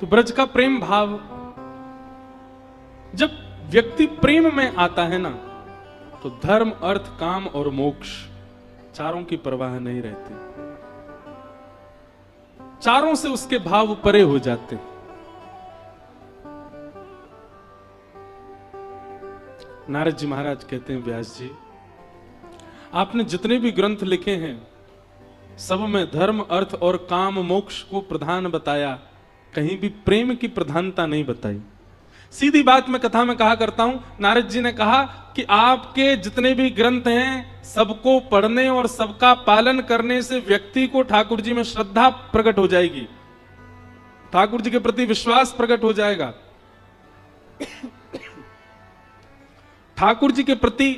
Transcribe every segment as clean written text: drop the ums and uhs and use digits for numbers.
तो ब्रज का प्रेम भाव, जब व्यक्ति प्रेम में आता है ना, तो धर्म, अर्थ, काम और मोक्ष चारों की परवाह नहीं रहती। चारों से उसके भाव परे हो जाते। नारद जी महाराज कहते हैं, व्यास जी, आपने जितने भी ग्रंथ लिखे हैं सब में धर्म, अर्थ और काम, मोक्ष को प्रधान बताया, कहीं भी प्रेम की प्रधानता नहीं बताई। सीधी बात मैं कथा में कहा करता हूं, नारद जी ने कहा कि आपके जितने भी ग्रंथ हैं सबको पढ़ने और सबका पालन करने से व्यक्ति को ठाकुर जी में श्रद्धा प्रकट हो जाएगी, ठाकुर जी के प्रति विश्वास प्रकट हो जाएगा, ठाकुर जी के प्रति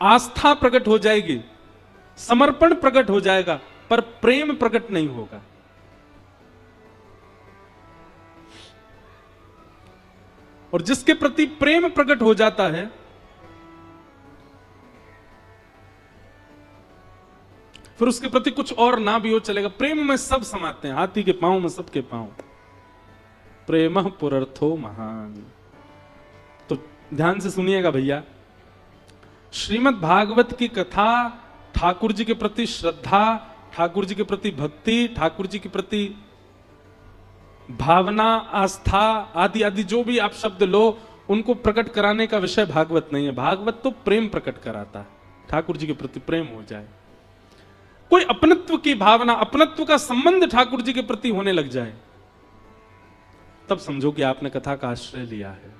आस्था प्रकट हो जाएगी, समर्पण प्रकट हो जाएगा, पर प्रेम प्रकट नहीं होगा। और जिसके प्रति प्रेम प्रकट हो जाता है, फिर उसके प्रति कुछ और ना भी हो चलेगा। प्रेम में सब समाते हैं, हाथी के पांव में सबके पांव। प्रेम पुरर्थो महान। तो ध्यान से सुनिएगा भैया, श्रीमद् भागवत की कथा ठाकुर जी के प्रति श्रद्धा, ठाकुर जी के प्रति भक्ति, ठाकुर जी के प्रति भावना, आस्था आदि आदि जो भी आप शब्द लो, उनको प्रकट कराने का विषय भागवत नहीं है। भागवत तो प्रेम प्रकट कराता है, ठाकुर जी के प्रति प्रेम हो जाए, कोई अपनत्व की भावना, अपनत्व का संबंध ठाकुर जी के प्रति होने लग जाए, तब समझो कि आपने कथा का आश्रय लिया है।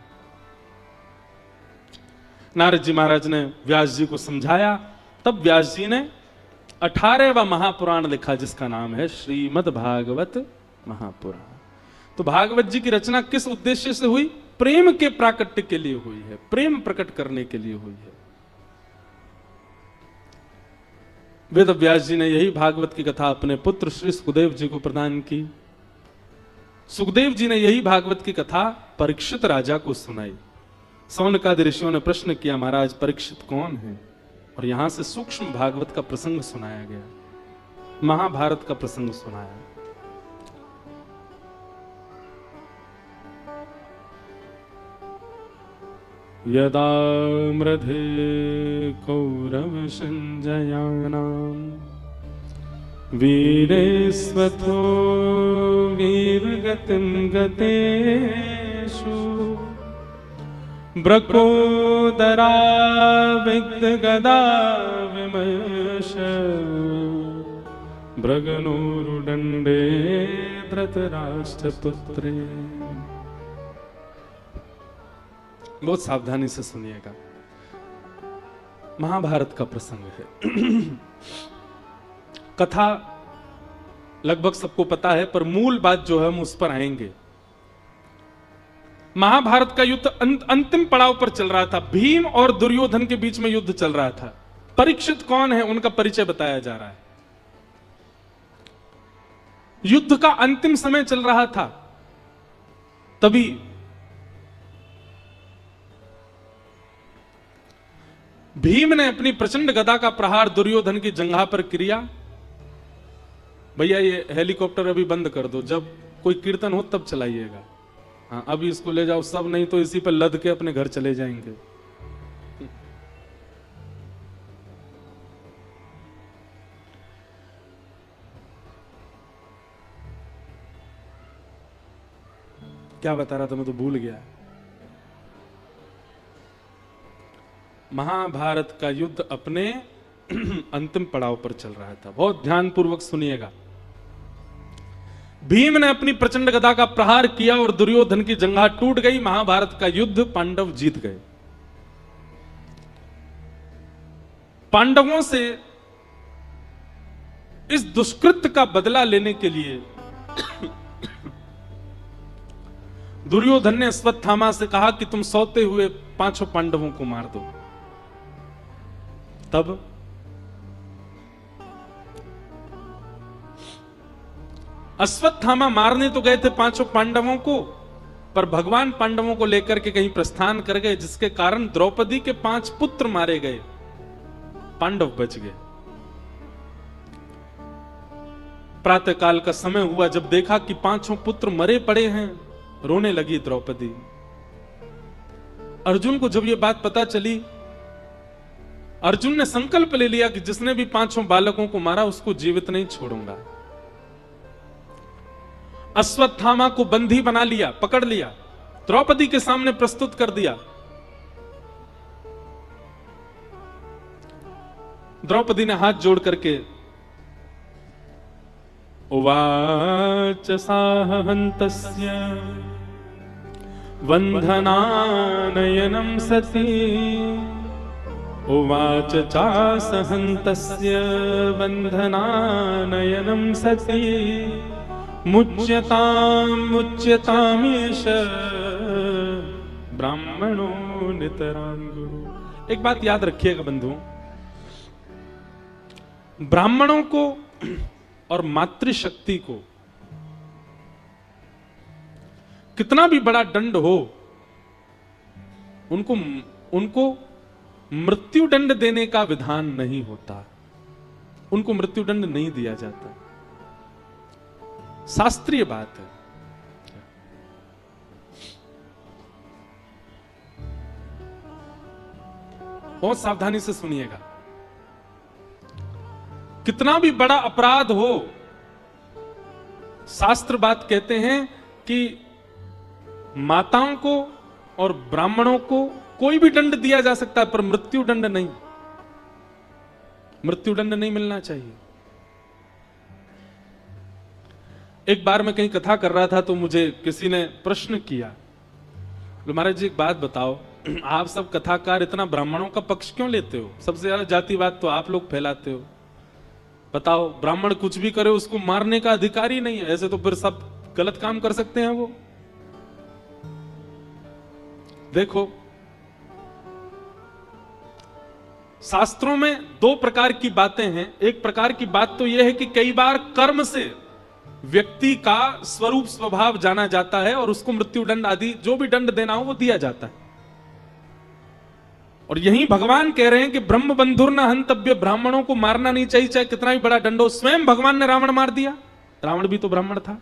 नारद जी महाराज ने व्यास जी को समझाया, तब व्यास जी ने 18वां महापुराण लिखा, जिसका नाम है श्रीमद् भागवत महापुराण। तो भागवत जी की रचना किस उद्देश्य से हुई? प्रेम के प्राकट्य के लिए हुई है, प्रेम प्रकट करने के लिए हुई है। वेद व्यास जी ने यही भागवत की कथा अपने पुत्र श्री सुखदेव जी को प्रदान की। सुखदेव जी ने यही भागवत की कथा परीक्षित राजा को सुनाई। सौनकादि ऋषियों ने प्रश्न किया, महाराज परीक्षित कौन है? और यहां से सूक्ष्म भागवत का प्रसंग सुनाया गया, महाभारत का प्रसंग सुनाया। यदा मृधे कौरव संजयानां वीरेस्वथो वीरगतिं गतेषु ब्रकोदरा विद्गदा विमर्श भृगनोरुदण्डे धृतराष्ट्रपुत्रे। बहुत सावधानी से सुनिएगा, महाभारत का प्रसंग है। कथा लगभग सबको पता है, पर मूल बात जो है हम उस पर आएंगे। महाभारत का युद्ध अंतिम पड़ाव पर चल रहा था, भीम और दुर्योधन के बीच में युद्ध चल रहा था। परीक्षित कौन है, उनका परिचय बताया जा रहा है। युद्ध का अंतिम समय चल रहा था, तभी भीम ने अपनी प्रचंड गदा का प्रहार दुर्योधन की जंघा पर किया। भैया ये हेलीकॉप्टर अभी बंद कर दो, जब कोई कीर्तन हो तब चलाइएगा। हाँ, अभी इसको ले जाओ सब, नहीं तो इसी पर लद के अपने घर चले जाएंगे। क्या बता रहा था मैं तो भूल गया। महाभारत का युद्ध अपने अंतिम पड़ाव पर चल रहा था। बहुत ध्यानपूर्वक सुनिएगा। भीम ने अपनी प्रचंड गदा का प्रहार किया और दुर्योधन की जंघा टूट गई। महाभारत का युद्ध पांडव जीत गए। पांडवों से इस दुष्कृत्य का बदला लेने के लिए दुर्योधन ने अश्वत्थामा से कहा कि तुम सोते हुए 5 पांडवों को मार दो। तब अश्वत्थामा मारने तो गए थे 5 पांडवों को, पर भगवान पांडवों को लेकर के कहीं प्रस्थान कर गए, जिसके कारण द्रौपदी के 5 पुत्र मारे गए, पांडव बच गए। प्रातः काल का समय हुआ, जब देखा कि 5 पुत्र मरे पड़े हैं, रोने लगी द्रौपदी। अर्जुन को जब ये बात पता चली, अर्जुन ने संकल्प ले लिया कि जिसने भी 5 बालकों को मारा उसको जीवित नहीं छोड़ूंगा। अश्वत्थामा को बंदी बना लिया, पकड़ लिया, द्रौपदी के सामने प्रस्तुत कर दिया। द्रौपदी ने हाथ जोड़ करके उवाच साहन्तस्य वन्धनानयनं सती उवाच चासहन्तस्य वन्धनानयनं सती मुच्यतामीश ब्राह्मणो नितरां गुरु। एक बात याद रखिएगा बंधुओं, ब्राह्मणों को और मातृशक्ति को कितना भी बड़ा दंड हो, उनको मृत्यु दंड देने का विधान नहीं होता, उनको मृत्यु दंड नहीं दिया जाता। शास्त्रीय बात है। बहुत सावधानी से सुनिएगा। कितना भी बड़ा अपराध हो, शास्त्र बात कहते हैं कि माताओं को और ब्राह्मणों को कोई भी दंड दिया जा सकता है, पर मृत्यु दंड नहीं, मृत्यु दंड नहीं मिलना चाहिए। एक बार मैं कहीं कथा कर रहा था तो मुझे किसी ने प्रश्न किया, महाराज जी एक बात बताओ, आप सब कथाकार इतना ब्राह्मणों का पक्ष क्यों लेते हो? सबसे ज्यादा जातिवाद तो आप लोग फैलाते हो। बताओ, ब्राह्मण कुछ भी करे उसको मारने का अधिकार ही नहीं है, ऐसे तो फिर सब गलत काम कर सकते हैं वो। देखो, शास्त्रों में 2 प्रकार की बातें हैं। एक प्रकार की बात तो यह है कि कई बार कर्म से व्यक्ति का स्वरूप स्वभाव जाना जाता है और उसको मृत्यु दंड आदि जो भी दंड देना हो वो दिया जाता है। और यही भगवान कह रहे हैं कि ब्रह्म बंधुर्न हंतव्य, ब्राह्मणों को मारना नहीं चाहिए, चाहे कितना भी बड़ा दंड हो। स्वयं भगवान ने रावण मार दिया, रावण भी तो ब्राह्मण था।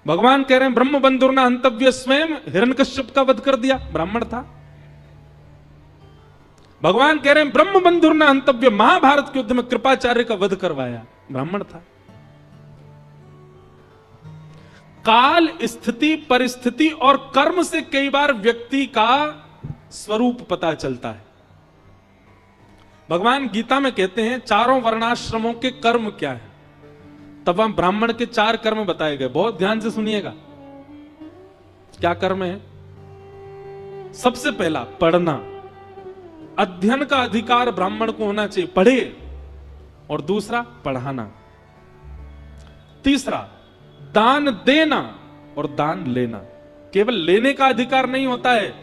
भगवान कह रहे हैं ब्रह्म बंधुर्न हंतव्य, स्वयं हिरण्यकश्यप का वध कर दिया, ब्राह्मण था। भगवान कह रहे हैं ब्रह्म बंधुर्न हंतव्य, महाभारत के युद्ध में कृपाचार्य का वध करवाया, ब्राह्मण था। काल, स्थिति, परिस्थिति और कर्म से कई बार व्यक्ति का स्वरूप पता चलता है। भगवान गीता में कहते हैं 4 वर्णाश्रमों के कर्म क्या है, तब हम ब्राह्मण के 4 कर्म बताए गए। बहुत ध्यान से सुनिएगा क्या कर्म है। सबसे पहला पढ़ना, अध्ययन का अधिकार ब्राह्मण को होना चाहिए, पढ़े। और दूसरा पढ़ाना। तीसरा दान देना और दान लेना। केवल लेने का अधिकार नहीं होता है।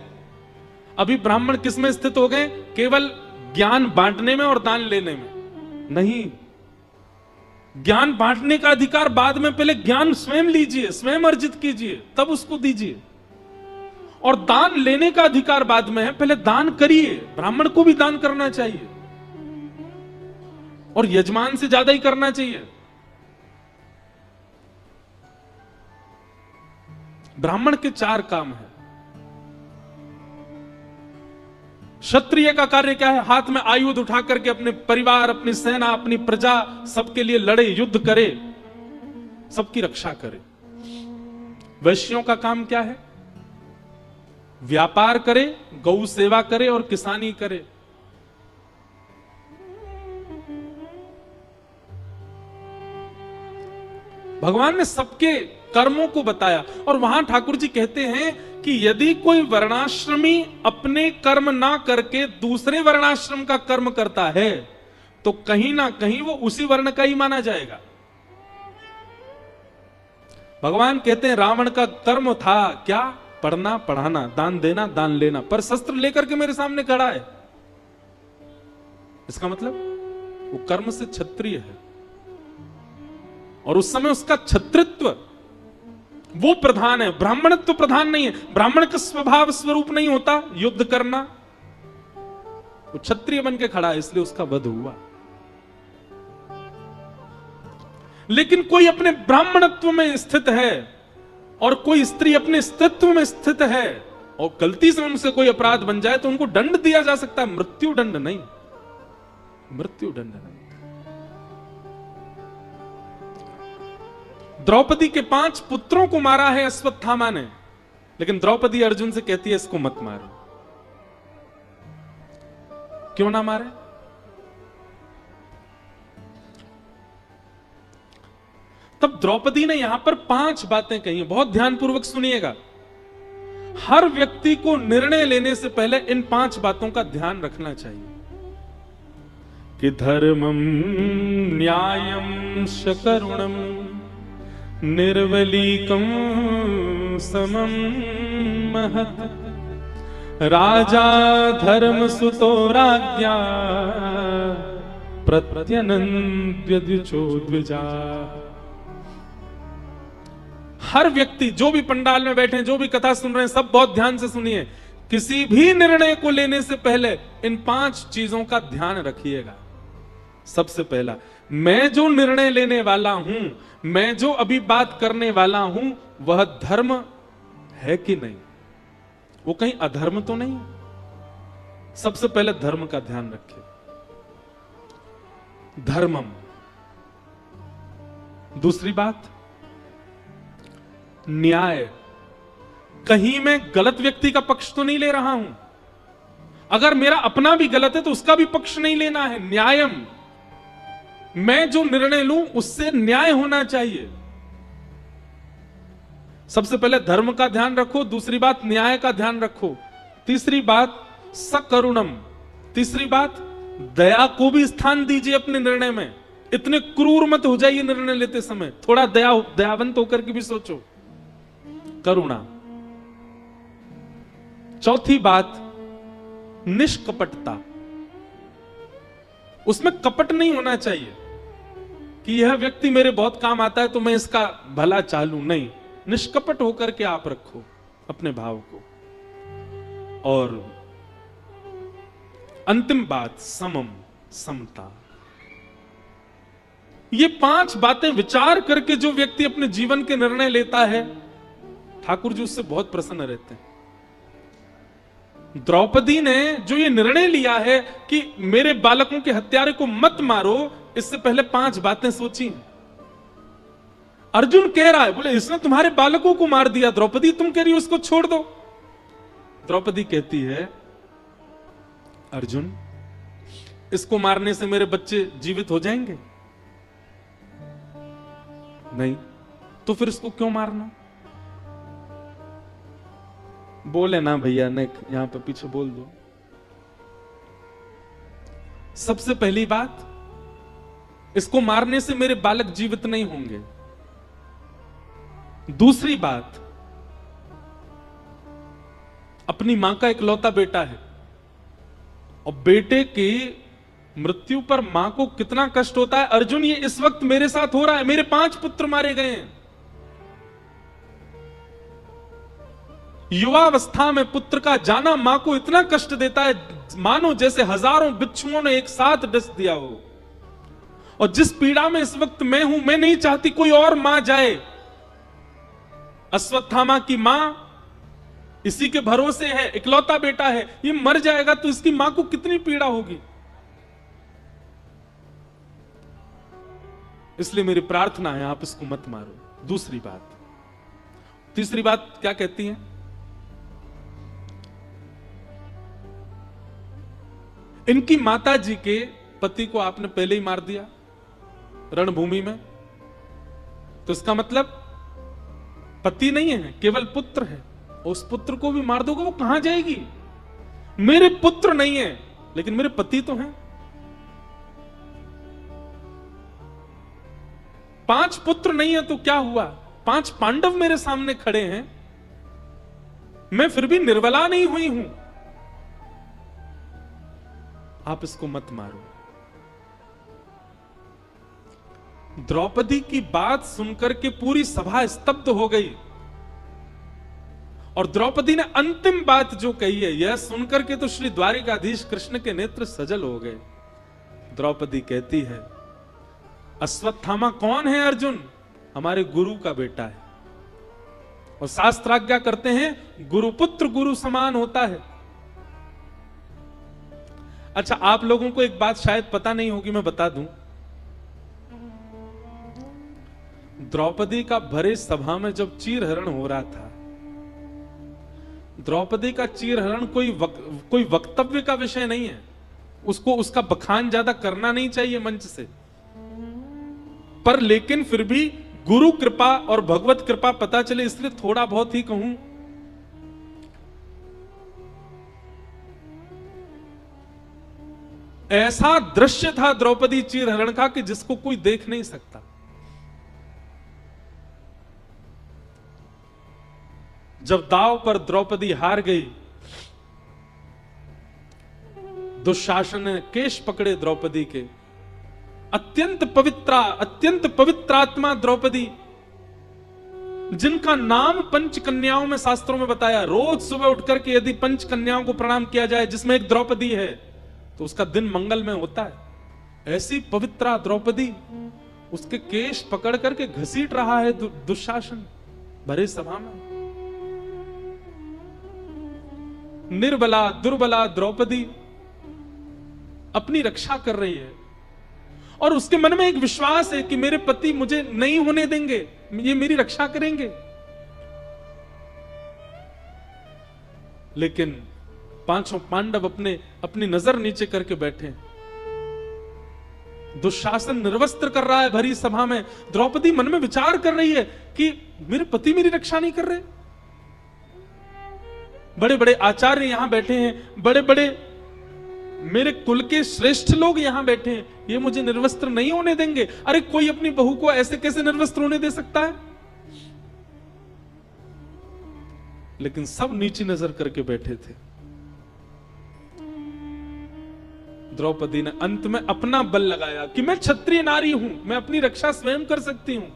अभी ब्राह्मण किस में स्थित हो गए? केवल ज्ञान बांटने में और दान लेने में नहीं। ज्ञान बांटने का अधिकार बाद में, पहले ज्ञान स्वयं लीजिए, स्वयं अर्जित कीजिए, तब उसको दीजिए। और दान लेने का अधिकार बाद में है, पहले दान करिए। ब्राह्मण को भी दान करना चाहिए और यजमान से ज्यादा ही करना चाहिए। ब्राह्मण के 4 काम है। क्षत्रिय का कार्य क्या है? हाथ में आयुध उठा करके अपने परिवार, अपनी सेना, अपनी प्रजा, सबके लिए लड़े, युद्ध करे, सबकी रक्षा करे। वैश्यों का काम क्या है? व्यापार करे, गौ सेवा करे और किसानी करे। भगवान ने सबके कर्मों को बताया। और वहां ठाकुर जी कहते हैं कि यदि कोई वर्णाश्रमी अपने कर्म ना करके दूसरे वर्णाश्रम का कर्म करता है तो कहीं ना कहीं वो उसी वर्ण का ही माना जाएगा। भगवान कहते हैं रावण का कर्म था क्या? पढ़ना, पढ़ाना, दान देना, दान लेना, पर शस्त्र लेकर के मेरे सामने खड़ा है। इसका मतलब वो कर्म से क्षत्रिय है और उस समय उसका क्षत्रित्व वो प्रधान है, ब्राह्मणत्व प्रधान नहीं है। ब्राह्मण का स्वभाव स्वरूप नहीं होता युद्ध करना। वो क्षत्रिय बन के खड़ा है, इसलिए उसका वध हुआ। लेकिन कोई अपने ब्राह्मणत्व में स्थित है और कोई स्त्री अपने स्त्रीत्व में स्थित है और गलती से उनसे कोई अपराध बन जाए तो उनको दंड दिया जा सकता है, मृत्यु दंड नहीं, मृत्यु दंड नहीं। द्रौपदी के 5 पुत्रों को मारा है अश्वत्थामा ने, लेकिन द्रौपदी अर्जुन से कहती है इसको मत मारो। क्यों ना मारे? तब द्रौपदी ने यहां पर 5 बातें कही हैं, बहुत ध्यानपूर्वक सुनिएगा। हर व्यक्ति को निर्णय लेने से पहले इन 5 बातों का ध्यान रखना चाहिए कि धर्मम न्यायम शकरुणम निर्वलीकम समम महत राजा धर्म सुतो राज्ञा प्रत्यनन्द्यद्विजो द्विजा। हर व्यक्ति, जो भी पंडाल में बैठे हैं, जो भी कथा सुन रहे हैं, सब बहुत ध्यान से सुनिए। किसी भी निर्णय को लेने से पहले इन 5 चीजों का ध्यान रखिएगा। सबसे पहला, मैं जो निर्णय लेने वाला हूं, मैं जो अभी बात करने वाला हूं, वह धर्म है कि नहीं, वो कहीं अधर्म तो नहीं है। सबसे पहले धर्म का ध्यान रखिए। धर्मम। दूसरी बात, न्याय। कहीं मैं गलत व्यक्ति का पक्ष तो नहीं ले रहा हूं। अगर मेरा अपना भी गलत है तो उसका भी पक्ष नहीं लेना है। न्यायम, मैं जो निर्णय लूं उससे न्याय होना चाहिए। सबसे पहले धर्म का ध्यान रखो, दूसरी बात न्याय का ध्यान रखो, तीसरी बात सकरुणम, तीसरी बात दया को भी स्थान दीजिए अपने निर्णय में। इतने क्रूर मत हो जाइए निर्णय लेते समय, थोड़ा दयावंत होकर के भी सोचो, करुणा। चौथी बात निष्कपटता, उसमें कपट नहीं होना चाहिए कि यह व्यक्ति मेरे बहुत काम आता है तो मैं इसका भला चालू, नहीं, निष्कपट होकर के आप रखो अपने भाव को। और अंतिम बात समम, समता। ये 5 बातें विचार करके जो व्यक्ति अपने जीवन के निर्णय लेता है, ठाकुर जी उससे बहुत प्रसन्न रहते हैं। द्रौपदी ने जो ये निर्णय लिया है कि मेरे बालकों के हत्यारे को मत मारो, इससे पहले 5 बातें सोची। अर्जुन कह रहा है, बोले इसने तुम्हारे बालकों को मार दिया, द्रौपदी तुम कह रही हो उसको छोड़ दो। द्रौपदी कहती है, अर्जुन इसको मारने से मेरे बच्चे जीवित हो जाएंगे? नहीं, तो फिर इसको क्यों मारना? बोले ना भैया, ने यहां पे पीछे बोल दो। सबसे पहली बात, इसको मारने से मेरे बालक जीवित नहीं होंगे। दूसरी बात, अपनी मां का इकलौता बेटा है और बेटे की मृत्यु पर मां को कितना कष्ट होता है। अर्जुन, ये इस वक्त मेरे साथ हो रहा है, मेरे 5 पुत्र मारे गए हैं। युवावस्था में पुत्र का जाना मां को इतना कष्ट देता है, मानो जैसे हजारों बिच्छुओं ने एक साथ डस दिया हो। और जिस पीड़ा में इस वक्त मैं हूं, मैं नहीं चाहती कोई और मां जाए। अश्वत्थामा की मां इसी के भरोसे है, इकलौता बेटा है, ये मर जाएगा तो इसकी मां को कितनी पीड़ा होगी। इसलिए मेरी प्रार्थना है, आप इसको मत मारो। दूसरी बात, तीसरी बात क्या कहती है? इनकी माता जी के पति को आपने पहले ही मार दिया रणभूमि में, तो इसका मतलब पति नहीं है, केवल पुत्र है। उस पुत्र को भी मार दोगे, वो कहां जाएगी? मेरे पुत्र नहीं है लेकिन मेरे पति तो हैं। 5 पुत्र नहीं है तो क्या हुआ? 5 पांडव मेरे सामने खड़े हैं, मैं फिर भी निर्बला नहीं हुई हूं। आप इसको मत मारो। द्रौपदी की बात सुनकर के पूरी सभा स्तब्ध हो गई और द्रौपदी ने अंतिम बात जो कही है, यह सुनकर के तो श्री द्वारिकाधीश कृष्ण के नेत्र सजल हो गए। द्रौपदी कहती है, अश्वत्थामा कौन है अर्जुन? हमारे गुरु का बेटा है। और शास्त्राज्ञा करते हैं गुरुपुत्र गुरु समान होता है। अच्छा, आप लोगों को एक बात शायद पता नहीं होगी, मैं बता दूं। द्रौपदी का भरे सभा में जब चीरहरण हो रहा था, द्रौपदी का चीरहरण कोई वक्तव्य का विषय नहीं है। उसको उसका बखान ज्यादा करना नहीं चाहिए मंच से, पर लेकिन फिर भी गुरु कृपा और भगवत कृपा पता चले इसलिए थोड़ा बहुत ही कहूं। ऐसा दृश्य था द्रौपदी चीरहरण का कि जिसको कोई देख नहीं सकता। जब दांव पर द्रौपदी हार गई, दुशासन ने केश पकड़े द्रौपदी के। अत्यंत पवित्रात्मा द्रौपदी, जिनका नाम पंच कन्याओं में शास्त्रों में बताया। रोज सुबह उठकर के यदि पंच कन्याओं को प्रणाम किया जाए, जिसमें एक द्रौपदी है, तो उसका दिन मंगल में होता है। ऐसी पवित्रा द्रौपदी, उसके केश पकड़ करके घसीट रहा है दुशासन भरे सभा में। निर्बला दुर्बला द्रौपदी अपनी रक्षा कर रही है, और उसके मन में एक विश्वास है कि मेरे पति मुझे नहीं होने देंगे, ये मेरी रक्षा करेंगे। लेकिन पांचों पांडव अपनी नजर नीचे करके बैठे। दुशासन निर्वस्त्र कर रहा है भरी सभा में। द्रौपदी मन में विचार कर रही है कि मेरे पति मेरी रक्षा नहीं कर रहे। बड़े बड़े आचार्य यहां बैठे हैं, बड़े बड़े मेरे कुल के श्रेष्ठ लोग यहां बैठे हैं, ये मुझे निर्वस्त्र नहीं होने देंगे। अरे कोई अपनी बहू को ऐसे कैसे निर्वस्त्र होने दे सकता है? लेकिन सब नीची नजर करके बैठे थे। द्रौपदी ने अंत में अपना बल लगाया कि मैं क्षत्रिय नारी हूं, मैं अपनी रक्षा स्वयं कर सकती हूं।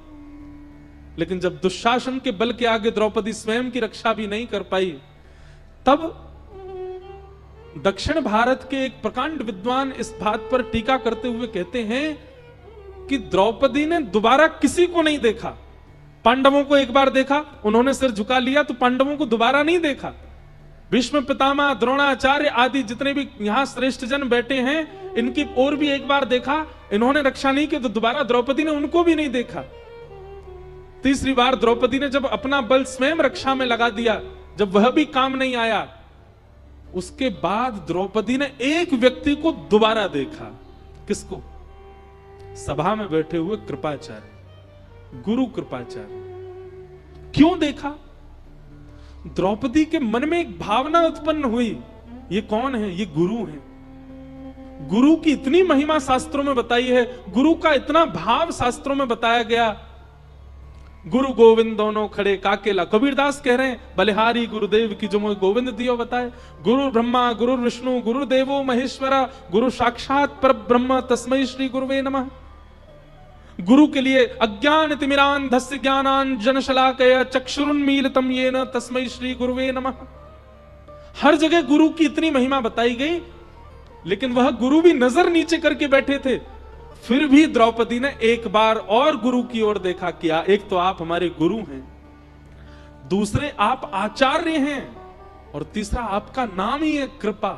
लेकिन जब दुशासन के बल के आगे द्रौपदी स्वयं की रक्षा भी नहीं कर पाई, तब दक्षिण भारत के एक प्रकांड विद्वान इस बात पर टीका करते हुए कहते हैं कि द्रौपदी ने दोबारा किसी को नहीं देखा। पांडवों को एक बार देखा, उन्होंने सिर झुका लिया, तो पांडवों को दोबारा नहीं देखा। भीष्म पितामह, द्रोणाचार्य आदि जितने भी यहां श्रेष्ठ जन बैठे हैं, इनकी ओर भी एक बार देखा, इन्होंने रक्षा नहीं की, तो दोबारा द्रौपदी ने उनको भी नहीं देखा। तीसरी बार द्रौपदी ने जब अपना बल स्वयं रक्षा में लगा दिया, जब वह भी काम नहीं आया, उसके बाद द्रौपदी ने एक व्यक्ति को दोबारा देखा। किसको? सभा में बैठे हुए कृपाचार्य, गुरु कृपाचार्य। क्यों देखा? द्रौपदी के मन में एक भावना उत्पन्न हुई, ये कौन है? ये गुरु हैं। गुरु की इतनी महिमा शास्त्रों में बताई है, गुरु का इतना भाव शास्त्रों में बताया गया। गुरु गोविंद दोनों खड़े काकेला, कबीरदास कह रहे हैं, बलिहारी गुरुदेव की जो मुझे गोविंद दियो बताए। गुरु ब्रह्मा गुरु विष्णु गुरु देवो महेश्वरा, गुरु साक्षात पर ब्रह्म तस्मै श्री गुरुवे नमः। गुरु के लिए अज्ञान तिमिरांधस्य ज्ञानांजन शलाकया चक्षुरुन्मीलितं येन तस्मै श्री गुरुवे नमः। हर जगह गुरु की इतनी महिमा बताई गई, लेकिन वह गुरु भी नजर नीचे करके बैठे थे। फिर भी द्रौपदी ने एक बार और गुरु की ओर देखा। किया, एक तो आप हमारे गुरु हैं, दूसरे आप आचार्य हैं, और तीसरा आपका नाम ही है कृपा।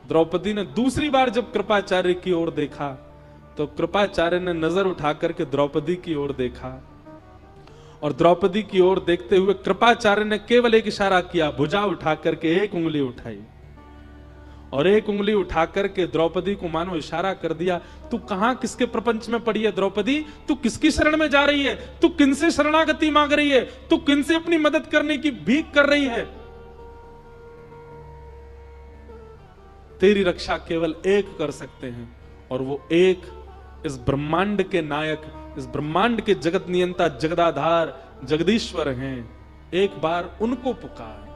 द्रौपदी ने दूसरी बार जब कृपाचार्य की ओर देखा, तो कृपाचार्य ने नजर उठा करके द्रौपदी की ओर देखा, और द्रौपदी की ओर देखते हुए कृपाचार्य ने केवल एक इशारा किया, भुजा उठा करके एक उंगली उठाई, और एक उंगली उठा करके द्रौपदी को मानो इशारा कर दिया, तू कहां किसके प्रपंच में पड़ी है द्रौपदी? तू किसकी शरण में जा रही है? तू किनसे शरणागति मांग रही है? तू किनसे अपनी मदद करने की भीख कर रही है? तेरी रक्षा केवल एक कर सकते हैं, और वो एक इस ब्रह्मांड के नायक, इस ब्रह्मांड के जगत नियंता, जगदाधार, जगदीश्वर हैं। एक बार उनको पुकार।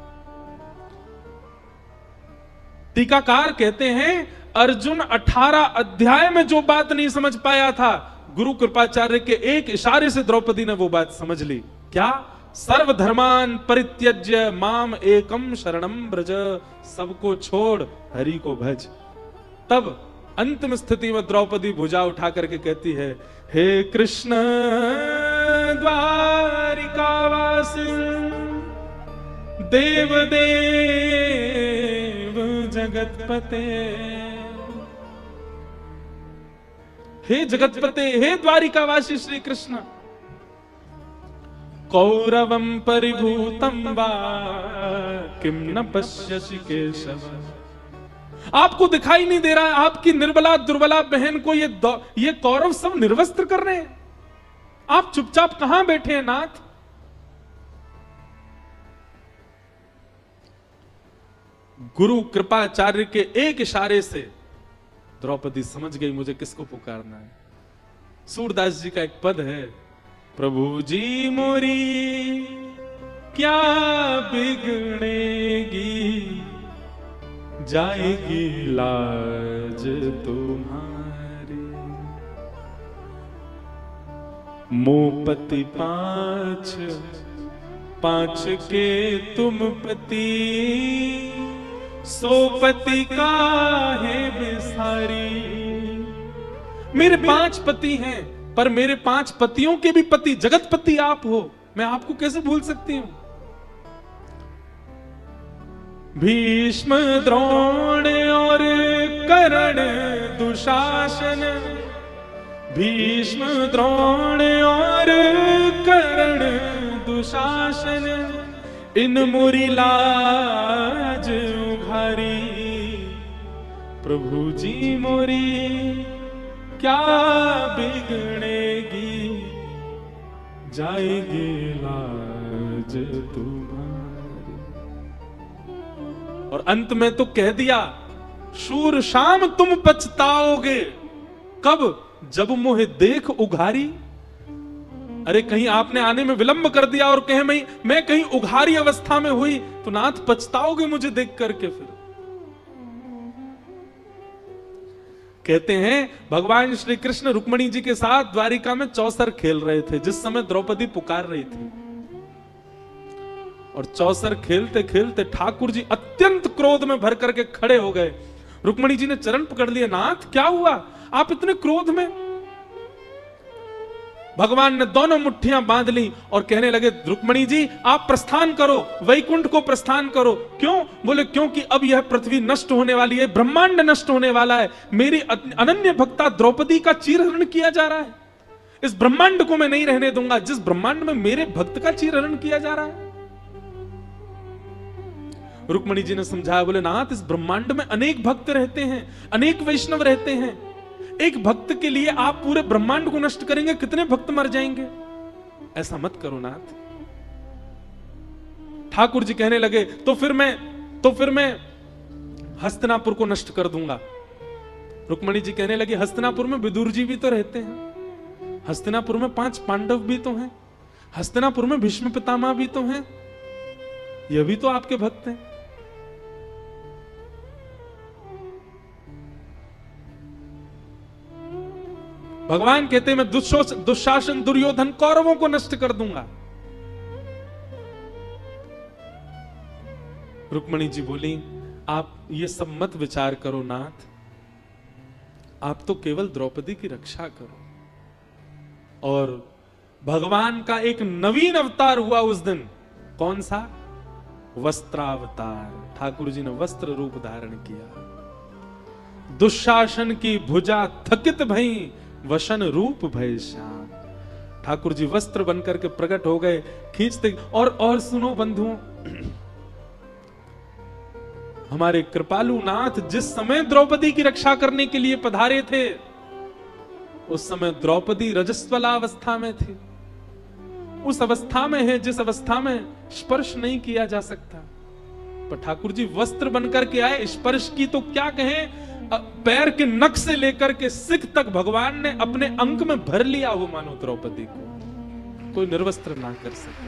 टीकाकार कहते हैं, अर्जुन 18 अध्याय में जो बात नहीं समझ पाया था, गुरु कृपाचार्य के एक इशारे से द्रौपदी ने वो बात समझ ली। क्या? सर्वधर्मान परित्यज्य माम एकम शरणम ब्रज, सबको छोड़ हरि को भज। तब अंतिम स्थिति में द्रौपदी भुजा उठा करके कहती है, हे कृष्ण द्वारिकावासी देव देव जगतपते, हे जगतपते, हे द्वारिकावासी श्री कृष्ण, कौरवम परिभूतम वा किम न पश्यसि केशव। आपको दिखाई नहीं दे रहा है आपकी निर्बला दुर्बला बहन को ये कौरव सब निर्वस्त्र कर रहे हैं, आप चुपचाप कहां बैठे हैं नाथ। गुरु कृपाचार्य के एक इशारे से द्रौपदी समझ गई मुझे किसको पुकारना है। सूरदास जी का एक पद है, प्रभु जी मोरी क्या बिगड़ेगी, जाएगी लाज तुम्हारी। मोपति पांच पांच के तुम पति, सोपति का है बिसारी। मेरे 5 पति हैं, पर मेरे 5 पतियों के भी पति जगतपति आप हो, मैं आपको कैसे भूल सकती हूं। भीष्म द्रोण और कर्ण दुशासन, भीष्म द्रोण और कर्ण दुशासन, इन मुरी लाज उघारी। प्रभु जी मोरी क्या बिगड़ेगी, जाएगी लाज तुम्हारी। और अंत में तो कह दिया, शूर शाम तुम पछताओगे, कब, जब मोहे देख उघारी। अरे कहीं आपने आने में विलंब कर दिया और कहे मैं कहीं उघारी अवस्था में हुई तो नाथ पछताओगे मुझे देख करके। फिर कहते हैं भगवान श्री कृष्ण रुक्मिणी जी के साथ द्वारिका में चौसर खेल रहे थे जिस समय द्रौपदी पुकार रही थी। और चौसर खेलते खेलते ठाकुर जी अत्यंत क्रोध में भर करके खड़े हो गए। रुक्मिणी जी ने चरण पकड़ लिए, नाथ क्या हुआ, आप इतने क्रोध में। भगवान ने दोनों मुट्ठियां बांध ली और कहने लगे, रुक्मिणी जी आप प्रस्थान करो, वैकुंठ को प्रस्थान करो। क्यों? बोले क्योंकि अब यह पृथ्वी नष्ट होने वाली है, ब्रह्मांड नष्ट होने वाला है, मेरी अनन्य भक्ता द्रौपदी का चीरहरण किया जा रहा है। इस ब्रह्मांड को मैं नहीं रहने दूंगा जिस ब्रह्मांड में मेरे भक्त का चीरहरण किया जा रहा है। रुक्मिणी जी ने समझाया, बोले नाथ इस ब्रह्मांड में अनेक भक्त रहते हैं, अनेक वैष्णव रहते हैं, एक भक्त के लिए आप पूरे ब्रह्मांड को नष्ट करेंगे, कितने भक्त मर जाएंगे, ऐसा मत करो नाथ। ठाकुर जी कहने लगे, तो फिर मैं हस्तिनापुर को नष्ट कर दूंगा। रुक्मिणी जी कहने लगी, हस्तिनापुर में विदुर जी भी तो रहते हैं, हस्तिनापुर में 5 पांडव भी तो हैं, हस्तिनापुर में भीष्म पितामह भी तो हैं, ये भी तो आपके भक्त हैं। भगवान कहते हैं मैं दुशासन दुर्योधन कौरवों को नष्ट कर दूंगा। रुक्मिणी जी बोली, आप ये सब मत विचार करो नाथ, आप तो केवल द्रौपदी की रक्षा करो। और भगवान का एक नवीन अवतार हुआ उस दिन। कौन सा? वस्त्रावतार। ठाकुर जी ने वस्त्र रूप धारण किया। दुशासन की भुजा थकित भई, वशन रूप भय श्याम। ठाकुर जी वस्त्र बनकर के प्रकट हो गए, खींचते। और सुनो बंधुओं, हमारे कृपालु नाथ जिस समय द्रौपदी की रक्षा करने के लिए पधारे थे उस समय द्रौपदी रजस्वला अवस्था में थी। उस अवस्था में है जिस अवस्था में स्पर्श नहीं किया जा सकता, पर ठाकुर जी वस्त्र बनकर के आए। स्पर्श की तो क्या कहें, पैर के नख से लेकर के सिख तक भगवान ने अपने अंग में भर लिया हो, मानो द्रौपदी को कोई निर्वस्त्र ना कर सके।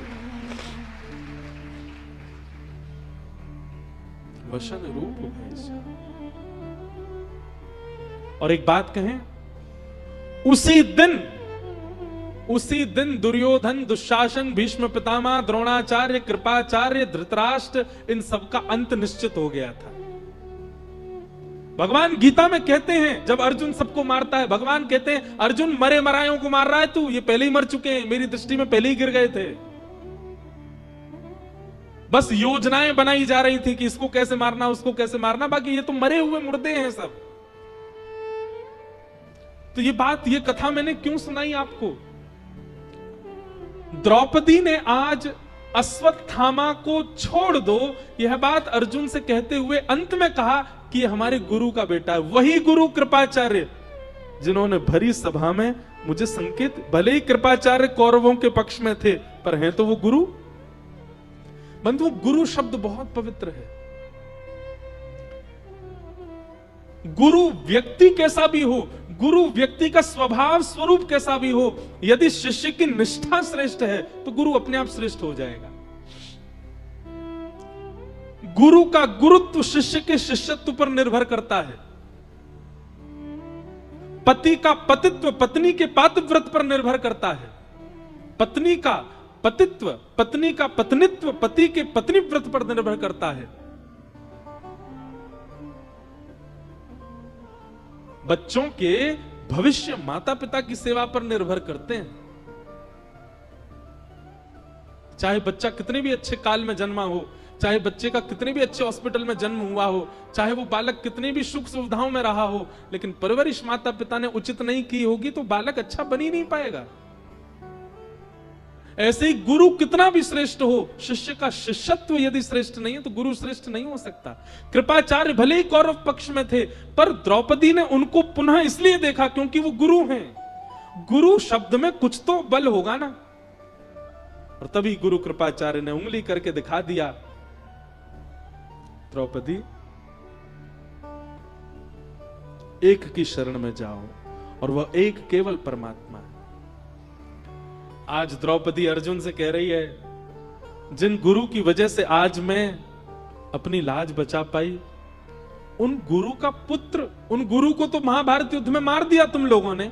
वशन रूप है। और एक बात कहें, उसी दिन दुर्योधन, दुशासन, भीष्म पितामह, द्रोणाचार्य, कृपाचार्य, धृतराष्ट्र, इन सबका अंत निश्चित हो गया था। भगवान गीता में कहते हैं, जब अर्जुन सबको मारता है, भगवान कहते हैं अर्जुन मरे मरायों को मार रहा है तू, ये पहले ही मर चुके हैं, मेरी दृष्टि में पहले ही गिर गए थे। बस योजनाएं बनाई जा रही थी कि इसको कैसे मारना, उसको कैसे मारना, बाकी ये तो मरे हुए मुर्दे हैं सब। तो ये बात, ये कथा मैंने क्यों सुनाई आपको? द्रौपदी ने आज अश्वत्थामा को छोड़ दो, यह बात अर्जुन से कहते हुए अंत में कहा कि ये हमारे गुरु का बेटा है। वही गुरु कृपाचार्य जिन्होंने भरी सभा में मुझे संकेत, भले ही कृपाचार्य कौरवों के पक्ष में थे, पर हैं तो वो गुरु। बंधु, गुरु शब्द बहुत पवित्र है। गुरु व्यक्ति कैसा भी हो, गुरु व्यक्ति का स्वभाव स्वरूप कैसा भी हो, यदि शिष्य की निष्ठा श्रेष्ठ है तो गुरु अपने आप श्रेष्ठ हो जाएगा। गुरु का गुरुत्व शिष्य के शिष्यत्व पर निर्भर करता है। पति का पतित्व पत्नी के पातिव्रत पर निर्भर करता है। पत्नी का पतित्व, पत्नी का पत्नित्व पति के पत्नीव्रत पर निर्भर करता है। बच्चों के भविष्य माता पिता की सेवा पर निर्भर करते हैं। चाहे बच्चा कितने भी अच्छे काल में जन्मा हो, चाहे बच्चे का कितने भी अच्छे हॉस्पिटल में जन्म हुआ हो, चाहे वो बालक कितनी भी सुख सुविधाओं में रहा हो, लेकिन परवरिश माता पिता ने उचित नहीं की होगी तो बालक अच्छा बन ही नहीं पाएगा। ऐसे ही गुरु कितना भी श्रेष्ठ हो, शिष्य का शिष्यत्व यदि श्रेष्ठ नहीं है तो गुरु श्रेष्ठ नहीं हो सकता। कृपाचार्य भले ही कौरव पक्ष में थे, पर द्रौपदी ने उनको पुनः इसलिए देखा क्योंकि वो गुरु हैं। गुरु शब्द में कुछ तो बल होगा ना। और तभी गुरु कृपाचार्य ने उंगली करके दिखा दिया, द्रौपदी एक की शरण में जाओ, और वह एक केवल परमात्मा है। आज द्रौपदी अर्जुन से कह रही है, जिन गुरु की वजह से आज मैं अपनी लाज बचा पाई, उन गुरु का पुत्र, उन गुरु को तो महाभारत युद्ध में मार दिया तुम लोगों ने,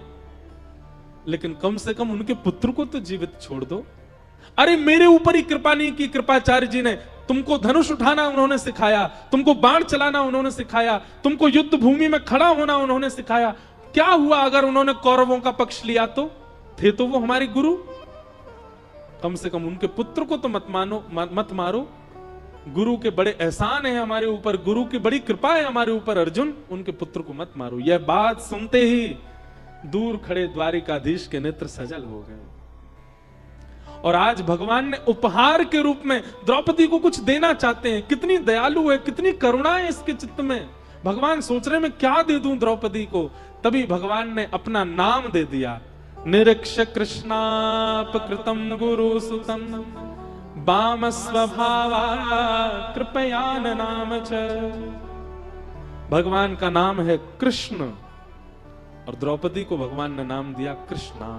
लेकिन कम से कम उनके पुत्र को तो जीवित छोड़ दो। अरे मेरे ऊपर ही कृपा नहीं की कृपाचार्य जी ने, तुमको धनुष उठाना उन्होंने सिखाया, तुमको बाण चलाना उन्होंने सिखाया, तुमको युद्ध भूमि में खड़ा होना उन्होंने सिखाया। क्या हुआ अगर उन्होंने कौरवों का पक्ष लिया? तो थे तो वो हमारे गुरु। कम से कम उनके पुत्र को तो मत मारो। गुरु के बड़े एहसान है हमारे ऊपर, गुरु की बड़ी कृपा है हमारे ऊपर, अर्जुन उनके पुत्र को मत मारो। यह बात सुनते ही दूर खड़े द्वारिकाधीश के नेत्र सजल हो गए। और आज भगवान ने उपहार के रूप में द्रौपदी को कुछ देना चाहते हैं। कितनी दयालु है, कितनी करुणा है इसके चित्त में। भगवान सोच रहे मैं क्या दे दूं द्रौपदी को। तभी भगवान ने अपना नाम दे दिया, निरीक्ष कृष्णापकृतं गुरुसुतं वाम स्वभावा कृपयान नाम च। भगवान का नाम है कृष्ण, और द्रौपदी को भगवान ने नाम दिया कृष्णा।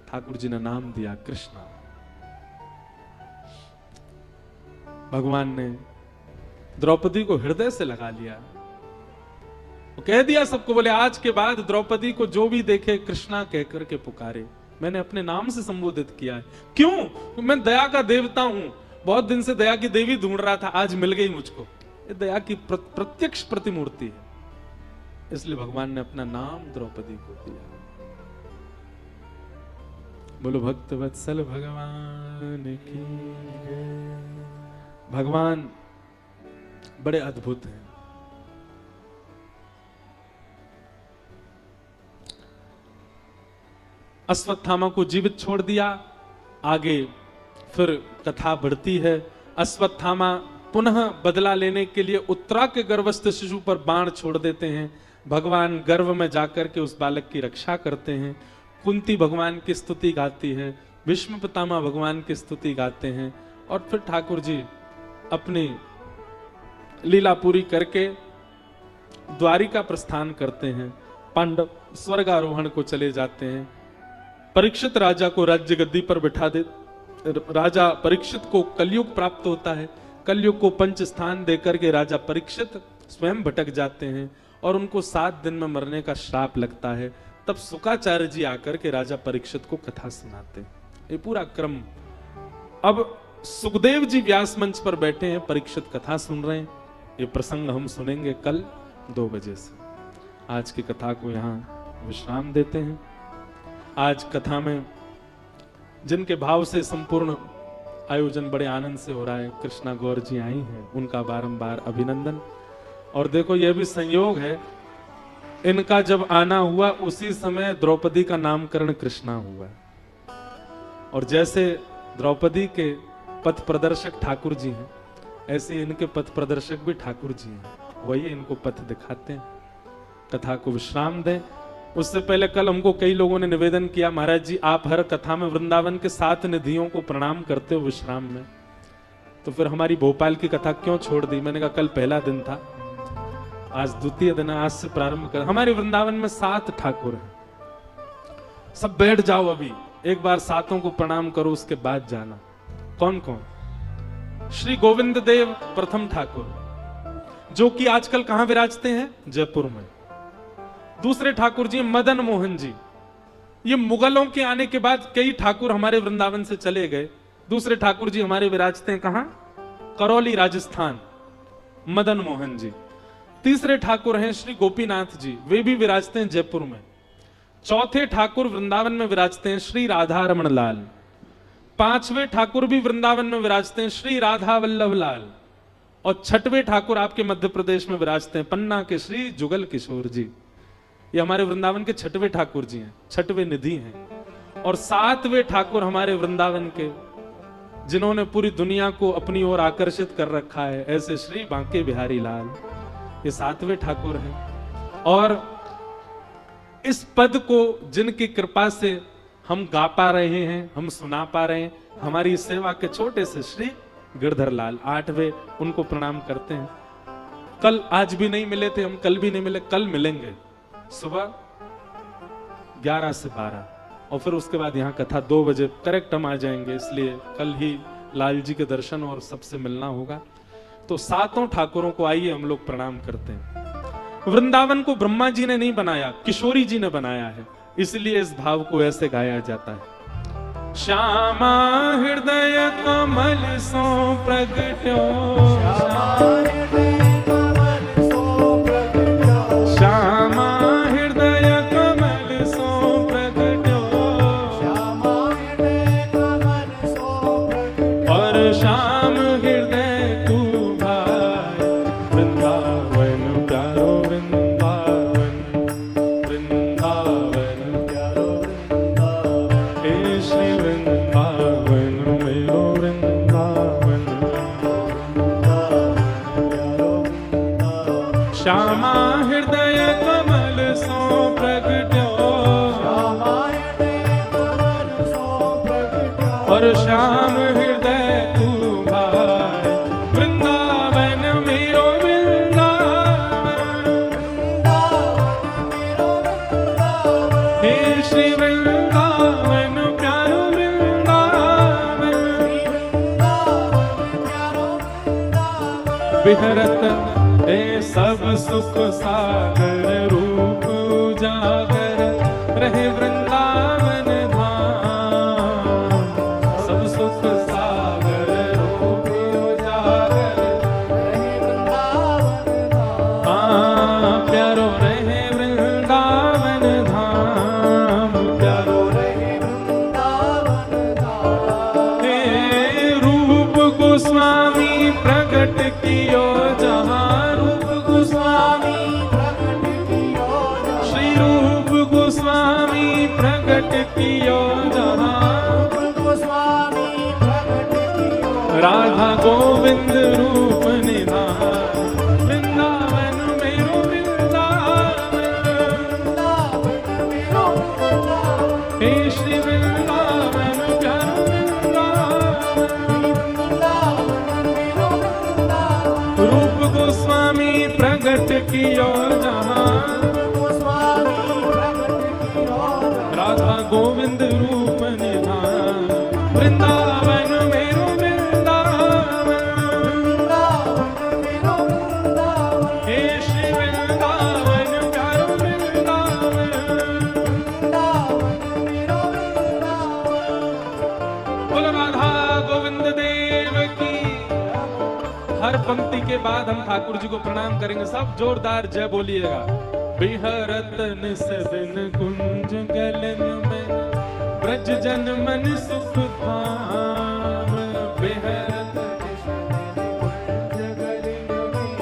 ठाकुर जी ने नाम दिया कृष्णा। भगवान ने द्रौपदी को हृदय से लगा लिया। वो कह दिया सबको, बोले आज के बाद द्रौपदी को जो भी देखे कृष्णा कहकर के पुकारे। मैंने अपने नाम से संबोधित किया है। क्यों? मैं दया का देवता हूं। बहुत दिन से दया की देवी ढूंढ रहा था, आज मिल गई मुझको। ये दया की प्रत्यक्ष प्रतिमूर्ति है, इसलिए भगवान ने अपना नाम द्रौपदी को दिया। बोलो भक्त वत्सल भगवान की। भगवान बड़े अद्भुत हैं। अश्वत्थामा को जीवित छोड़ दिया। आगे फिर कथा बढ़ती है। अश्वत्थामा पुनः बदला लेने के लिए उत्तरा के गर्भस्थ शिशु पर बाण छोड़ देते हैं। भगवान गर्भ में जाकर के उस बालक की रक्षा करते हैं। कुंती भगवान की स्तुति गाती है, भीष्म पितामह भगवान की स्तुति गाते हैं, और फिर ठाकुर जी अपनी लीला पूरी करके द्वारिका प्रस्थान करते हैं। पांडव स्वर्गारोहण को चले जाते हैं। परीक्षित राजा को राज्य गद्दी पर बिठा दे। राजा परीक्षित को कलयुग प्राप्त होता है। कलयुग को पंच स्थान देकर के राजा परीक्षित स्वयं भटक जाते हैं और उनको 7 दिन में मरने का श्राप लगता है। तब शुकाचार्य जी आकर के राजा परीक्षित को कथा सुनाते हैं। ये पूरा क्रम। अब सुखदेव जी व्यास मंच पर बैठे हैं, परीक्षित कथा सुन रहे हैं। ये प्रसंग हम सुनेंगे कल 2 बजे से। आज की कथा को यहाँ विश्राम देते हैं। आज कथा में जिनके भाव से संपूर्ण आयोजन बड़े आनंद से हो रहा है, कृष्णा गौर जी आई हैं, उनका बारंबार अभिनंदन। और देखो यह भी संयोग है, इनका जब आना हुआ उसी समय द्रौपदी का नामकरण कृष्णा हुआ। और जैसे द्रौपदी के पथ प्रदर्शक ठाकुर जी हैं, ऐसे इनके पथ प्रदर्शक भी ठाकुर जी हैं, वही इनको पथ दिखाते हैं। कथा को विश्राम दें। उससे पहले कल हमको कई लोगों ने निवेदन किया, महाराज जी आप हर कथा में वृंदावन के 7 निधियों को प्रणाम करते हो विश्राम में, तो फिर हमारी भोपाल की कथा क्यों छोड़ दी? मैंने कहा कल पहला दिन था, आज द्वितीय दिन, आज से प्रारंभ कर। हमारे वृंदावन में 7 ठाकुर हैं, सब बैठ जाओ, अभी एक बार 7 को प्रणाम करो, उसके बाद जाना। कौन कौन? श्री गोविंद देव प्रथम ठाकुर, जो कि आजकल कहां विराजते हैं? जयपुर में। दूसरे ठाकुर जी मदन मोहन जी। ये मुगलों के आने के बाद कई ठाकुर हमारे वृंदावन से चले गए। दूसरे ठाकुर जी हमारे विराजते हैं कहां? करौली राजस्थान, मदन मोहन जी। तीसरे ठाकुर हैं श्री गोपीनाथ जी, वे भी विराजते हैं जयपुर में। चौथे ठाकुर वृंदावन में विराजते हैं श्री राधा रमण लाल। 5वें ठाकुर भी वृंदावन में विराजते हैं श्री राधा वल्लभ लाल। और 6वें ठाकुर आपके मध्य प्रदेश में विराजते हैं पन्ना के श्री जुगल किशोर जी। ये हमारे वृंदावन के 6वें ठाकुर जी हैं, 6वें निधि हैं। और 7वें ठाकुर हमारे वृंदावन के, जिन्होंने पूरी दुनिया को अपनी ओर आकर्षित कर रखा है, ऐसे श्री बांके बिहारी लाल, ये 7वें ठाकुर हैं। और इस पद को जिनकी कृपा से हम गा पा रहे हैं, हम सुना पा रहे हैं, हमारी सेवा के छोटे से श्री गिरधर लाल 8वें, उनको प्रणाम करते हैं। कल आज भी नहीं मिले थे हम, कल भी नहीं मिले, कल मिलेंगे सुबह 11 से 12, और फिर उसके बाद यहाँ कथा 2 बजे करेक्ट हम आ जाएंगे, इसलिए कल ही लाल जी के दर्शन और सबसे मिलना होगा। तो 7 ठाकुरों को आइए हम लोग प्रणाम करते हैं। वृंदावन को ब्रह्मा जी ने नहीं बनाया, किशोरी जी ने बनाया है, इसलिए इस भाव को ऐसे गाया जाता है। श्यामा हृदय कमल सो प्रगट्यो, श्यामा हृदय कमल सो प्रगट्यो, और श्याम हृदय तू भाई, वृंदावन प्यारो वृंदावन, वृंदावन प्यारो वृंदावन, हे श्री वृंदावन मेरो वृंदावन, श्यामा हृदय कमल सो प्रगट्यो, और श्याम हृदय तू भाई, वृंदावन मेरो वृंदावन, हे श्री वृंदावन प्यारो वृंदावन, बिहरत ए सब सुख सागर, रूप उजागर रहे वृंदावन धाम, सब सुख सागर रूप उजागर रहे वृंदावन धाम, प्यारो रहे वृंदावन धाम, प्यारो रहे वृंदावन धाम। हे रूप गोस्वामी प्रगट कियो जहां, श्री रूप गोस्वामी प्रगट कियो जहां, राधा गोविंद रूप निधान, वृंदावन मेरो वृंदावन, हे श्री वृंदावन प्यारो वृंदावन, रूप गोस्वामी प्रगट कियो जहां, राधा गोविंद रूप निधान, वृंदावन मेरो वृंदावन, हे श्री वृंदावन प्यारो वृंदावन, बोलो राधा गोविंद देव बाद हम ठाकुर जी को प्रणाम करेंगे। सब जोरदार जय बोलिएगा। बिहरत निस दिन कुंज गलन में ब्रज जन मन सुख धाम। बिहरत निस दिन कुंज गलन में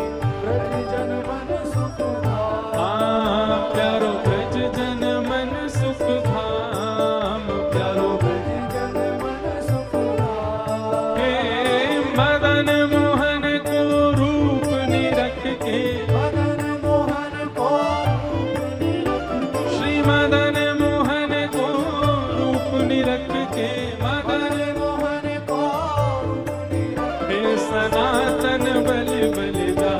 ब्रज जन मन सुख धाम। प्यारो ब्रज जन मन सुख धाम। प्यारो ब्रज जन मन सुख धाम। हे मदन मोहन को रूप निरख के, मदन मोहन को रूप निरख के, श्री मदन मोहन को रूप निरख के, मदन मोहन को रूप निरख के, हे सनातन बलि बलि जा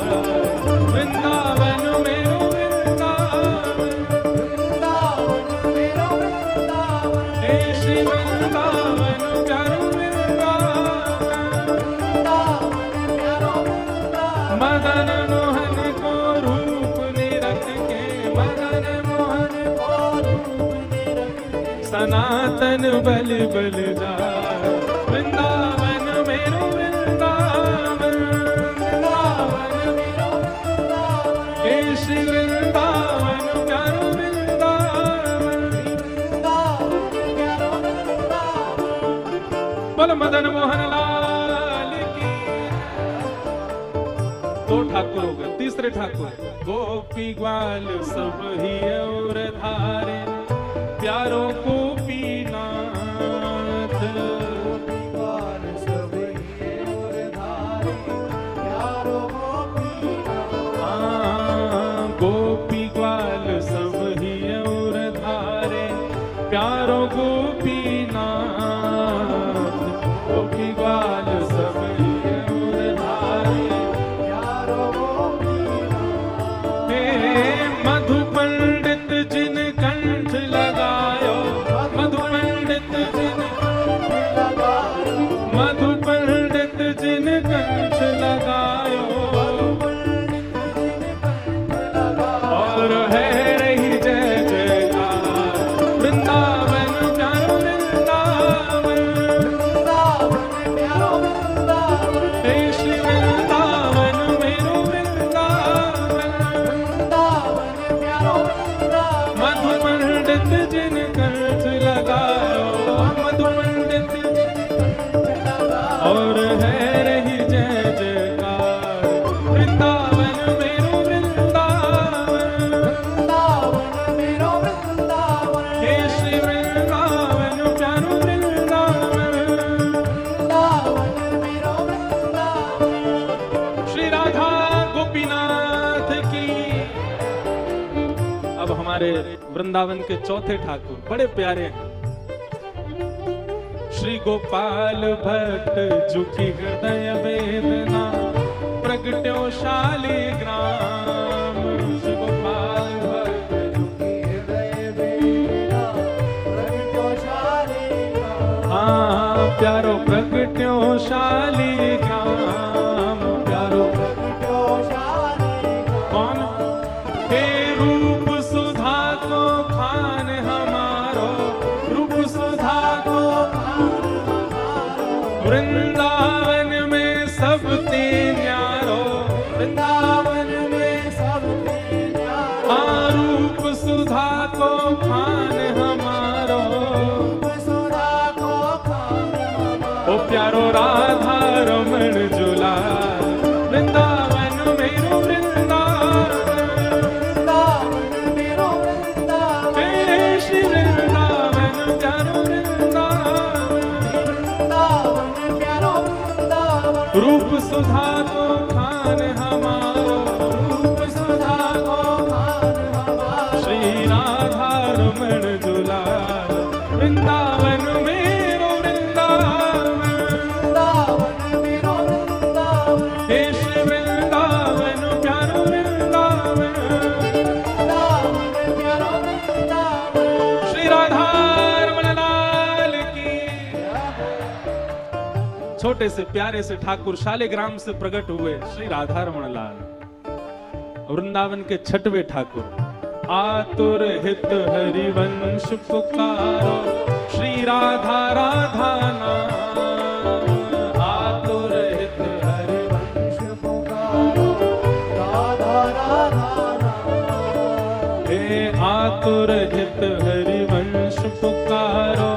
वृंदावन मेरो वृंदावन, वृंदावन मेरो वृंदावन, हे श्री वृंदावन प्यारो वृंदावन, वृंदावन प्यारो वृंदावन, मदन मोहन को रूप निरख के, मदन मोहन को रूप निरख के, सनातन बलि बलि जा वृंदावन मेरो वृंदावन, वृंदावन मेरो वृंदावन, हे श्री वृंदावन प्यारो वृंदावन, वृंदावन प्यारो वृंदावन। बोल मदन मोहन लाल की। दो ठाकुर हो गए, तीसरे ठाकुर गोपी ग्वाल सब ही और धारे प्यारो गोपीनाथ। गोपी ग्वाल सब ही और धारे प्यारो गोपीनाथ। गोपी ग्वाल सब ही और धारे प्यारो गोपीनाथ। गोपी ग्वाल सब ही और धारे प्यारो गोपीनाथ। हे मधु पंडित जिन कंठ लगायो, मधु पंडित जिन कंठ लगायो, मधु पंडित जिन कंठ लगायो, और है रही जय जयकार वृंदावन प्यारो वृंदावन, वृंदावन प्यारो वृंदावन, हे श्री वृंदावन मेरो वृंदावन, वृंदावन प्यारो वृंदावन, मधु पंडित जिन कंठ लगायो, मधु पंडित जिन कंठ लगायो, और है रही जय जयकार वृंदावन मेरो वृंदावन, वृंदावन मेरो वृंदावन, हे श्री वृंदावन प्यारो वृंदावन, वृंदावन मेरो वृंदावन। श्री राधा गोपीनाथ की। अब हमारे वृंदावन के चौथे ठाकुर बड़े प्यारे हैं। श्री गोपाल भट्ट झुकी हृदय वेदना प्रगट्यो शालिग्राम। श्री गोपाल भट्ट झुकी हृदय वेदना प्रगट्यो शालिग्राम। हाँ प्यारो प्रगट्यो शालिग्राम, प्यारो प्रगट्यो शालिग्राम। कौन? हे रूप सुधा को खान हमारो, रूप सुधा को खान हमारो, वृंदावन में सब ते न्यारो, वृंदावन में सब ते न्यारो। हाँ रूप सुधा को खान हमारो, रूप सुधा को खान हमारो, ओ प्यारो राधा रमण झूला वृंदावन मेरो वृंदावन, वृंदावन मेरो वृंदावन, हे श्री वृंदावन प्यारो वृंदावन, वृंदावन प्यारो वृंदावन। रूप सुधा को खान हमारो, रूप सुधा को खान हमारो, श्री राधा रमण झूला वृंदावन मेरो वृंदावन, वृंदावन मेरो वृंदावन, हे श्री वृंदावन प्यारो वृंदावन, वृंदावन प्यारो वृंदावन। श्री राधा रमण लाल की। छोटे से प्यारे से ठाकुर शालिग्राम से प्रकट हुए श्री राधा रमण लाल। वृंदावन के छठवे ठाकुर आतुर हित हरिवंश पुकारो, श्री राधा राधा नाम। आतुर हित हरिवंश पुकारो, हे आतुर हित हरिवंश पुकारो,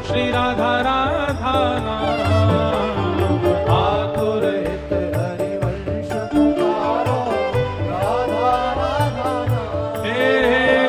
श्री राधा राधा नाम। आतुर हित हरिवंश पुकारो, राधा राधा नाम। हे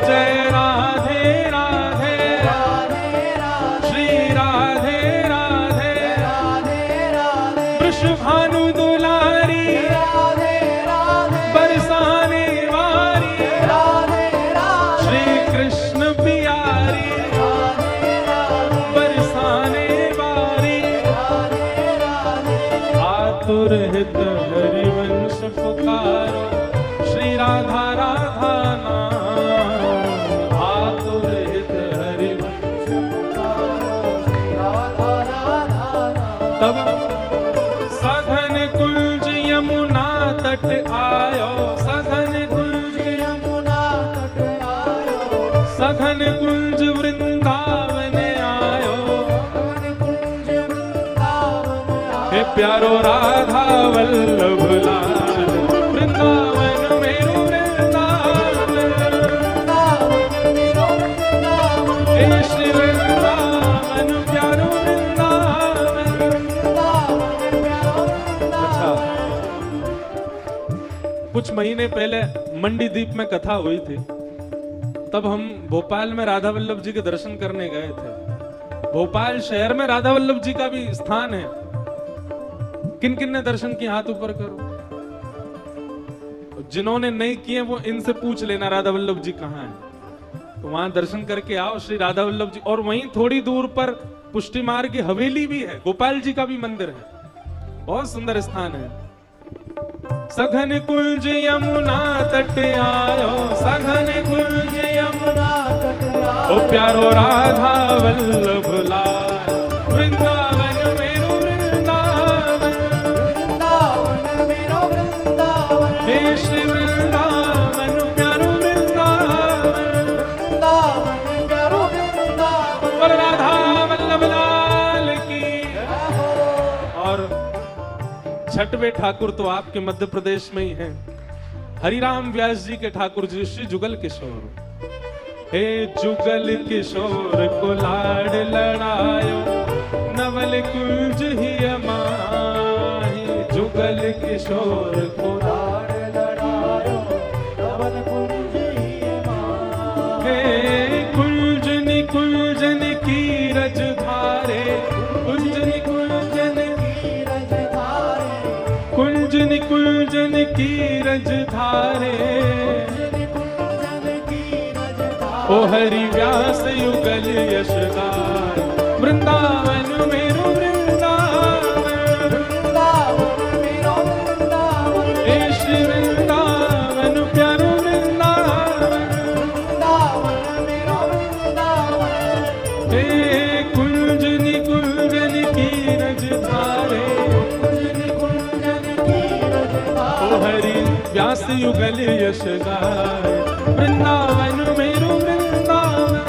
जय राधे राधे, राधे राधे, श्री राधे राधे, राधे राधे, वृषभानु दुलारी, राधे राधे, बरसाने वारी, राधे राधे, श्री कृष्ण प्यारी, राधे राधे, बरसाने वारी, राधे राधे, आतुर हित हरिवंश पुकारो, श्री राधा राधा नाम। आतुर हित हरिवंश पुकारो, श्री राधा राधा नाम। तब सघन कुंज यमुना तट आयो, सघन कुंज यमुना तट आयो, सघन कुंज वृंदावन आयो, सघन कुंज वृंदावन आयो। हे प्यारो राधा वल्लभ लाल, वृंदावन मेरो वृंदावन, वृंदावन मेरो वृंदावन, हे श्री वृंदावन प्यारो वृंदावन, वृंदावन प्यारो वृंदावन। कुछ महीने पहले मंडी द्वीप में कथा हुई थी, तब हम भोपाल में राधा वल्लभ जी के दर्शन करने गए थे। भोपाल शहर में राधा वल्लभ जी का भी स्थान है। किन किन ने दर्शन किए, हाथ ऊपर करो। जिन्होंने नहीं किए वो इनसे पूछ लेना राधा वल्लभ जी कहाँ है, तो वहां दर्शन करके आओ श्री राधा वल्लभ जी। और वहीं थोड़ी दूर पर पुष्टि मार्ग की हवेली भी है, गोपाल जी का भी मंदिर है, बहुत सुंदर स्थान है। सघन कुंज यमुना तट आयो, सघन कुंज यमुना तट आयो, ओ प्यारो राधा वल्लभ लाल, वृंदावन मेरो वृंदावन, वृंदावन मेरो वृंदावन, हे श्री वृंदावन प्यारो वृंदावन, वृंदावन प्यारो वृंदावन, बोल राधा वल्लभ लाल की। और छठवें ठाकुर तो आपके मध्य प्रदेश में ही हैं, हरिराम व्यास जी के ठाकुर जी श्री जुगल किशोर। हे जुगल किशोर को लाड लड़ायो, नवल कुंज ही माही, जुगल किशोर को लाड लड़ायो, नवल कुंज ही माही। हे कुंजनी कुंजन की रज धारे, कुंजनी कुंजन की रज धारे, कुंजनी कुंजन की रज धारे, ओ हरि व्यास युगल यश गाय, वृंदावन मेरो वृंदावन, वृंदावन मेरो वृंदावन, हे श्री वृंदावन प्यारो वृंदावन, वृंदावन मेरो वृंदावन, हे कुंजनी कुंजन की रज धारे, कुंजनी कुंजन की रज धारे, ओ हरि व्यास युगल यश गाय, वृंदावन मेरो वृंदावन,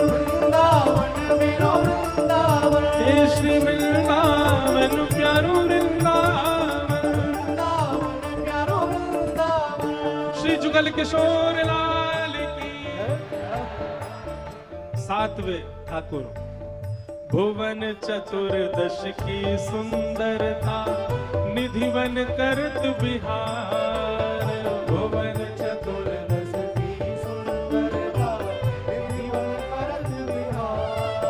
वृंदावन मेरो वृंदावन, हे श्री वृंदावन प्यारो वृंदावन, वृंदावन प्यारो वृंदावन, श्री जुगल किशोर लाल की। सातवें ठाकुर भुवन चतुर्दश की सुंदरता, निधिवन करत बिहार, भुवन चतुर्दश की सुंदरता, निधिवन करत बिहार।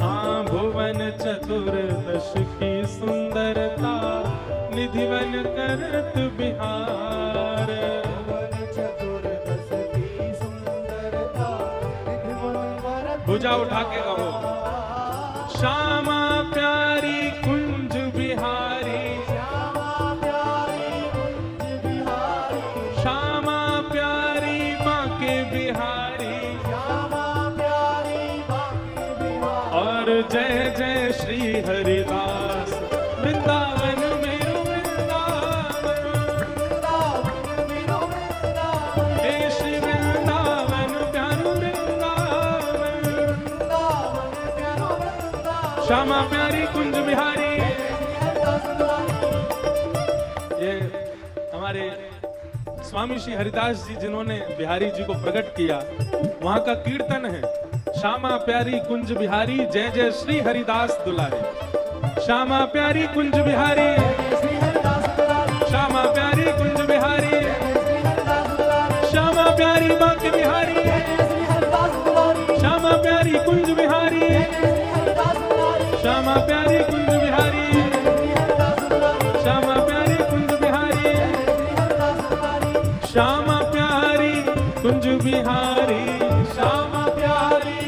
हाँ भुवन चतुर्दश की सुंदरता, निधिवन करत बिहार, भुवन चतुर्दश की सुंदरता, निधिवन करत। भुजा उठा के कहो, श्यामा प्यारी कुंज बिहारी, श्यामा प्यारी कुंज बिहारी, श्यामा प्यारी बांके बिहारी, श्यामा प्यारी बांके बिहारी। और जय जय श्री हरिदास, वृंदावन मेरो वृंदावन, वृंदावन मेरो वृंदावन, हे श्री वृंदावन प्यारो वृंदावन, वृंदावन प्यारो वृंदावन, श्यामा प्यारी कुंज बिहारी। ये हमारे स्वामी श्री हरिदास जी जिन्होंने बिहारी जी को प्रकट किया, वहां का कीर्तन है, श्यामा प्यारी कुंज बिहारी जय जय श्री हरिदास दुलारे। श्यामा प्यारी कुंज बिहारी, श्यामा प्यारी कुंज बिहारी, श्यामा प्यारी बांके बिहारी, श्यामा प्यारी कुंज बिहारी, श्यामा प्यारी कुंज बिहारी, श्यामा प्यारी कुंज बिहारी, श्यामा प्यारी कुंज बिहारी, श्यामा प्यारी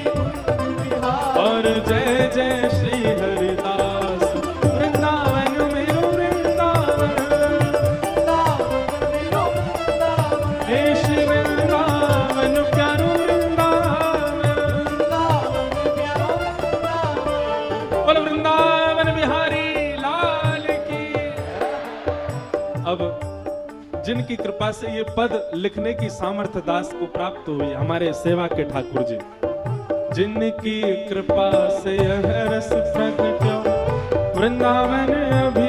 और जय जय श्री हरिदास। वृंदावन मेरो वृंदावन, देश वृंदावन प्यारो वृंदावन, बोल वृंदावन बिहारी लाल की। अब जिनकी कृपा से ये पद लिखने की सामर्थ्य दास को प्राप्त हुई, हमारे सेवा के ठाकुर जी, जिनकी कृपा से यह रस प्रगट्यो वृंदावन अभी